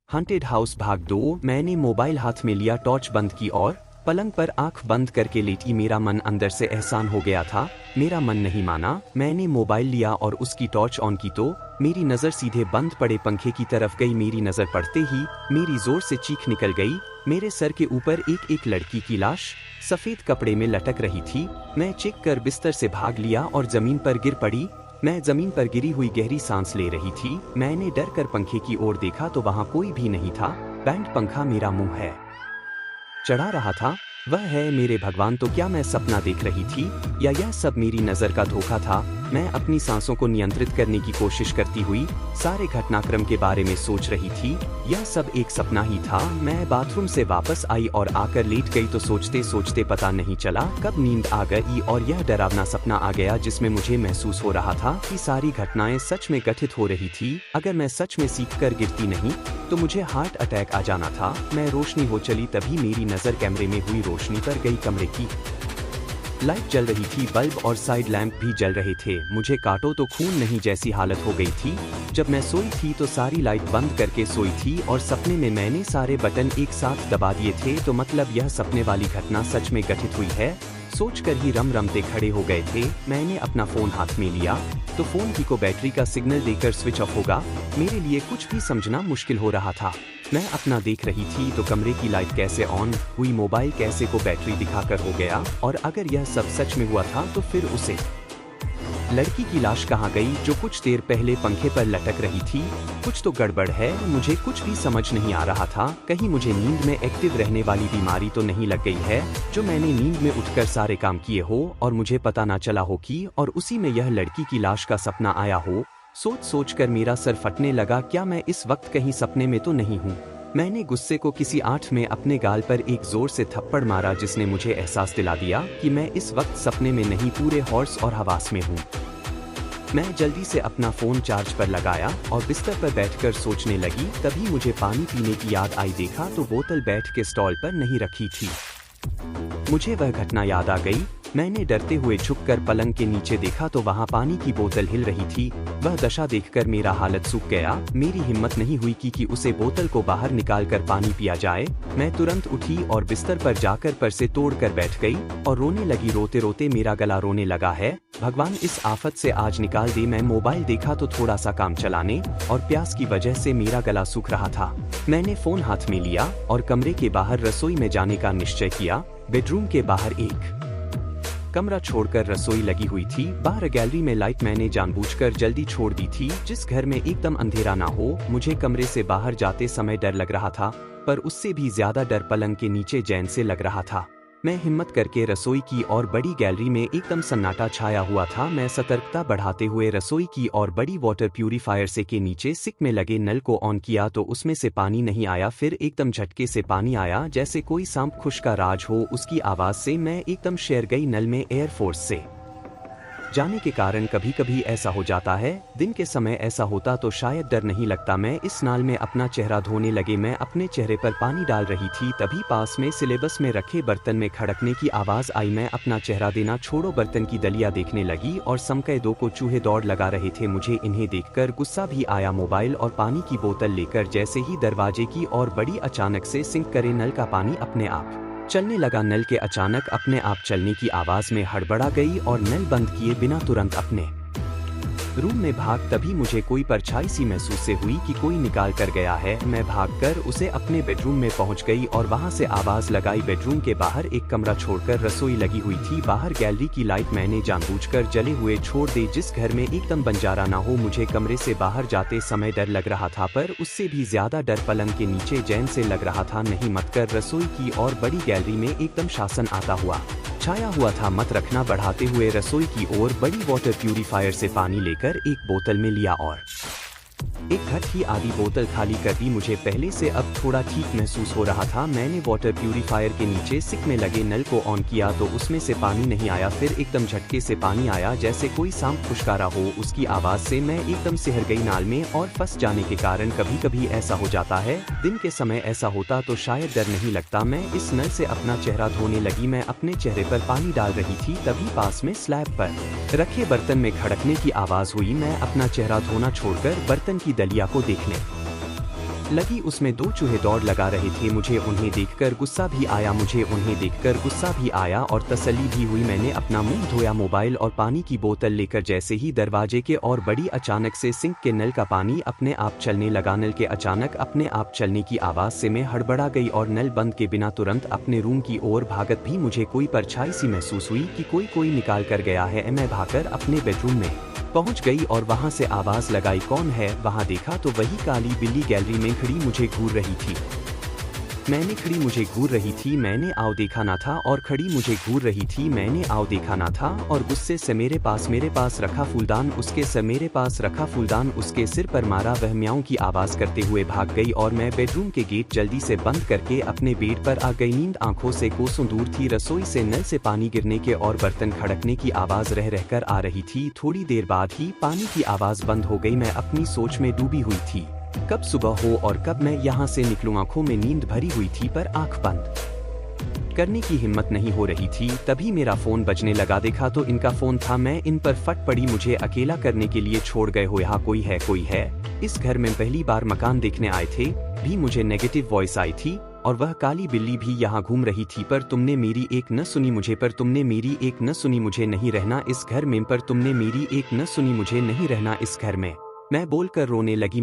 Haunted house भाग 2। मैंने mobile हाथ में लिया, टॉर्च बंद की और पलंग पर आंख बंद करके लेटी। मेरा मन अंदर से एहसान हो गया था, मेरा मन नहीं माना। मैंने मोबाइल लिया और उसकी टॉर्च ऑन की तो मेरी नज़र सीधे बंद पड़े पंखे की तरफ गई। मेरी नज़र पड़ते ही मेरी जोर से चीख निकल गई। मेरे सर के ऊपर एक एक लड़की की लाश सफ़ेद कपड़े में लटक रही थी। मैं चीख कर बिस्तर से भाग लिया और ज़मीन पर गिर पड़ी। मैं जमीन पर गिरी हुई गहरी सांस ले रही थी। मैंने डर कर पंखे की ओर देखा तो वहां कोई भी नहीं था। बैंड पंखा मेरा मुंह है चढ़ा रहा था। वह है मेरे भगवान, तो क्या मैं सपना देख रही थी या यह सब मेरी नज़र का धोखा था? मैं अपनी सांसों को नियंत्रित करने की कोशिश करती हुई सारे घटनाक्रम के बारे में सोच रही थी। यह सब एक सपना ही था। मैं बाथरूम से वापस आई और आकर लेट गई तो सोचते सोचते पता नहीं चला कब नींद आ गई और यह डरावना सपना आ गया जिसमें मुझे महसूस हो रहा था कि सारी घटनाएं सच में घटित हो रही थी। अगर मैं सच में सीख कर गिरती नहीं तो मुझे हार्ट अटैक आ जाना था। मैं रोशनी हो चली, तभी मेरी नज़र कैमरे में हुई रोशनी पर गई। कमरे की लाइट जल रही थी, बल्ब और साइड लैंप भी जल रहे थे। मुझे काटो तो खून नहीं जैसी हालत हो गई थी। जब मैं सोई थी तो सारी लाइट बंद करके सोई थी और सपने में मैंने सारे बटन एक साथ दबा दिए थे। तो मतलब यह सपने वाली घटना सच में घटित हुई है। सोचकर ही रम रमते खड़े हो गए थे। मैंने अपना फोन हाथ में लिया तो फोन की को बैटरी का सिग्नल देकर स्विच ऑफ होगा मेरे लिए कुछ भी समझना मुश्किल हो रहा था। मैं अपना देख रही थी तो कमरे की लाइट कैसे ऑन हुई, मोबाइल कैसे को बैटरी दिखाकर हो गया, और अगर यह सब सच में हुआ था तो फिर उसे लड़की की लाश कहाँ गई जो कुछ देर पहले पंखे पर लटक रही थी? कुछ तो गड़बड़ है। मुझे कुछ भी समझ नहीं आ रहा था। कहीं मुझे नींद में एक्टिव रहने वाली बीमारी तो नहीं लग गई है जो मैंने नींद में उठकर सारे काम किए हो और मुझे पता ना चला हो कि और उसी में यह लड़की की लाश का सपना आया हो। सोच सोच कर मेरा सर फटने लगा। क्या मैं इस वक्त कहीं सपने में तो नहीं हूँ? मैंने गुस्से को किसी आठ में अपने गाल पर एक जोर से थप्पड़ मारा जिसने मुझे एहसास दिला दिया कि मैं इस वक्त सपने में नहीं, पूरे होश और हवास में हूँ। मैं जल्दी से अपना फोन चार्ज पर लगाया और बिस्तर पर बैठकर सोचने लगी। तभी मुझे पानी पीने की याद आई। देखा तो बोतल बैठ के स्टॉल पर नहीं रखी थी। मुझे वह घटना याद आ गई। मैंने डरते हुए झुककर पलंग के नीचे देखा तो वहां पानी की बोतल हिल रही थी। वह दशा देखकर मेरा हालत सूख गया। मेरी हिम्मत नहीं हुई कि उसे बोतल को बाहर निकालकर पानी पिया जाए। मैं तुरंत उठी और बिस्तर पर जाकर पर्से तोड़कर बैठ गई और रोने लगी। रोते रोते मेरा गला रोने लगा है। भगवान इस आफत से आज निकाल दे। मैं मोबाइल देखा तो थोड़ा सा काम चलाने और प्यास की वजह से मेरा गला सूख रहा था। मैंने फोन हाथ में लिया और कमरे के बाहर रसोई में जाने का निश्चय किया। बेडरूम के बाहर एक कमरा छोड़कर रसोई लगी हुई थी। बाहर गैलरी में लाइट मैंने जानबूझकर जल्दी छोड़ दी थी जिस घर में एकदम अंधेरा ना हो। मुझे कमरे से बाहर जाते समय डर लग रहा था, पर उससे भी ज्यादा डर पलंग के नीचे जैन से लग रहा था। मैं हिम्मत करके रसोई की और बड़ी गैलरी में एकदम सन्नाटा छाया हुआ था। मैं सतर्कता बढ़ाते हुए रसोई की और बड़ी वाटर प्यूरीफायर से के नीचे सिंक में लगे नल को ऑन किया तो उसमें से पानी नहीं आया। फिर एकदम झटके से पानी आया जैसे कोई सांप खुश का राज हो। उसकी आवाज से मैं एकदम शेर गई। नल में एयरफोर्स से जाने के कारण कभी कभी ऐसा हो जाता है। दिन के समय ऐसा होता तो शायद डर नहीं लगता। मैं इस नाल में अपना चेहरा धोने लगे। मैं अपने चेहरे पर पानी डाल रही थी तभी पास में सिलेबस में रखे बर्तन में खड़कने की आवाज आई। मैं अपना चेहरा देना छोड़ो बर्तन की दलिया देखने लगी और समकय दो को चूहे दौड़ लगा रहे थे। मुझे इन्हें देखकर गुस्सा भी आया। मोबाइल और पानी की बोतल लेकर जैसे ही दरवाजे की ओर बढ़ी अचानक से सिंक करे नल का पानी अपने आप चलने लगा। नल के अचानक अपने आप चलने की आवाज में हड़बड़ा गई और नल बंद किए बिना तुरंत अपने रूम में भाग। तभी मुझे कोई परछाई सी महसूस से हुई कि कोई निकाल कर गया है। मैं भागकर उसे अपने बेडरूम में पहुंच गई और वहां से आवाज लगाई। बेडरूम के बाहर एक कमरा छोड़कर रसोई लगी हुई थी। बाहर गैलरी की लाइट मैंने जानबूझकर जले हुए छोड़ दी जिस घर में एकदम बंजारा ना हो। मुझे कमरे से बाहर जाते समय डर लग रहा था, पर उससे भी ज्यादा डर पलंग के नीचे जैन से लग रहा था। नहीं मत कर। रसोई की और बड़ी गैलरी में एकदम शासन आता हुआ छाया हुआ था। मत रखना। बढ़ाते हुए रसोई की ओर बड़ी वाटर प्यूरीफायर से पानी लेकर एक बोतल में लिया और एक घट ही आधी बोतल खाली कर दी। मुझे पहले से अब थोड़ा ठीक महसूस हो रहा था। मैंने वाटर प्यूरीफायर के नीचे सिंक में लगे नल को ऑन किया तो उसमें से पानी नहीं आया। फिर एकदम झटके से पानी आया जैसे कोई सांप फुशकारा हो। उसकी आवाज से मैं एकदम सिहर गई। नाल में और फंस जाने के कारण कभी कभी ऐसा हो जाता है। दिन के समय ऐसा होता तो शायद डर नहीं लगता। मैं इस नल से अपना चेहरा धोने लगी। मैं अपने चेहरे पर पानी डाल रही थी तभी पास में स्लैब पर रखे बर्तन में खड़कने की आवाज हुई। मैं अपना चेहरा धोना छोड़कर बर्तन की दलिया को देखने लगी उसमें 2 चूहे दौड़ लगा रहे थे। मुझे उन्हें देखकर गुस्सा भी आया और तसल्ली भी हुई। मैंने अपना मुंह धोया, मोबाइल और पानी की बोतल लेकर जैसे ही दरवाजे के और बड़ी अचानक से सिंक के नल का पानी अपने आप चलने लगा। नल के अचानक अपने आप चलने की आवाज से मैं हड़बड़ा गई और नल बंद के बिना तुरंत अपने रूम की ओर भागत भी मुझे कोई परछाई सी महसूस हुई कि कोई निकाल कर गया है। मैं भागकर अपने बेडरूम में पहुंच गई और वहां से आवाज लगाई, कौन है? वहां देखा तो वही काली बिल्ली गैलरी में खड़ी मुझे घूर रही थी। मैंने आओ देखा ना था और खड़ी मुझे घूर रही थी। मैंने आओ देखा ना था और गुस्से से मेरे पास रखा फूलदान उसके सिर पर मारा। वह म्याऊं की आवाज करते हुए भाग गई और मैं बेडरूम के गेट जल्दी से बंद करके अपने बेड पर आ गई। नींद आंखों से कोसों दूर थी। रसोई से नल से पानी गिरने के और बर्तन खड़कने की आवाज रहकर आ रही थी। थोड़ी देर बाद ही पानी की आवाज बंद हो गई। मैं अपनी सोच में डूबी हुई थी, कब सुबह हो और कब मैं यहाँ से निकलूं। आंखों में नींद भरी हुई थी पर आंख बंद करने की हिम्मत नहीं हो रही थी। तभी मेरा फोन बजने लगा। देखा तो इनका फोन था। मैं इन पर फट पड़ी। मुझे अकेला करने के लिए छोड़ गए हो? यहाँ कोई है? इस घर में पहली बार मकान देखने आए थे भी मुझे नेगेटिव वॉइस आई थी और वह काली बिल्ली भी यहाँ घूम रही थी। पर तुमने मेरी एक न सुनी मुझे नहीं रहना इस घर में। मैं बोलकर रोने लगी।